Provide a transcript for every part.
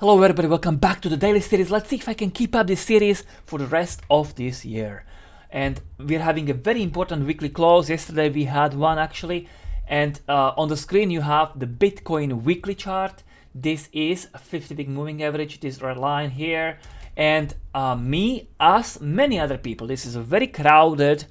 Hello everybody, welcome back to the daily series. Let's see if I can keep up this series for the rest of this year. And we're having a very important weekly close. Yesterday we had one actually. And on the screen you have the Bitcoin weekly chart. This is a 50-week moving average, this red line here. And me, as many other people, this is a very crowded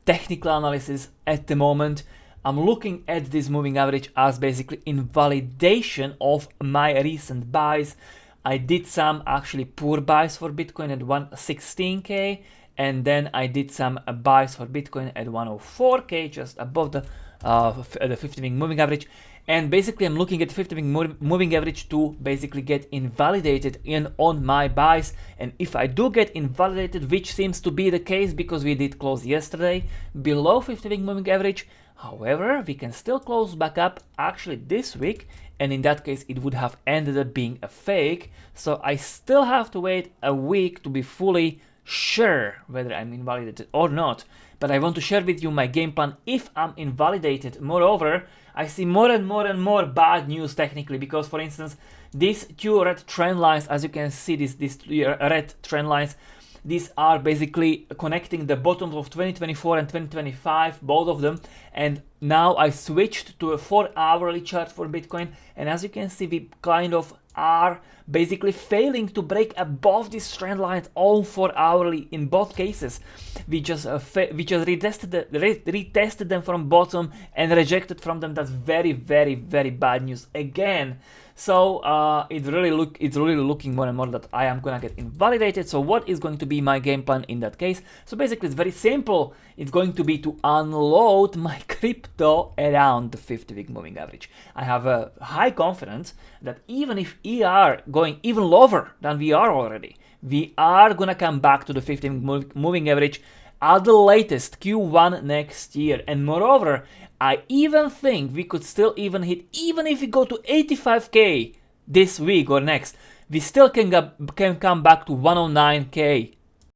technical analysis at the moment. I'm looking at this moving average as basically invalidation of my recent buys. I did some actually poor buys for Bitcoin at 116k, and then I did some buys for Bitcoin at 104k, just above the 50-week moving average. And basically I'm looking at 50-week moving average to basically get invalidated on my buys. And if I do get invalidated, which seems to be the case because we did close yesterday below 50-week moving average, however, we can still close back up actually this week, and in that case it would have ended up being a fake. So I still have to wait a week to be fully sure whether I'm invalidated or not. But I want to share with you my game plan if I'm invalidated. Moreover, I see more and more bad news technically, because for instance, these two red trend lines, as you can see, these red trend lines, these are basically connecting the bottoms of 2024 and 2025, both of them. And now I switched to a 4-hourly chart for Bitcoin. And as you can see, we kind of are basically failing to break above these trend lines all 4-hourly in both cases. We just retested them from bottom and rejected from them. That's very bad news again. So it's really looking more and more that I am gonna get invalidated. So what is going to be my game plan in that case? So basically it's very simple. It's going to be to unload my crypto around the 50-week moving average. I have a high confidence that even if we are going even lower than we are already, we are gonna come back to the 50-week moving average at the latest Q1 next year. And moreover, I even think we could still even hit, even if we go to 85k this week or next, we still can come back to 109k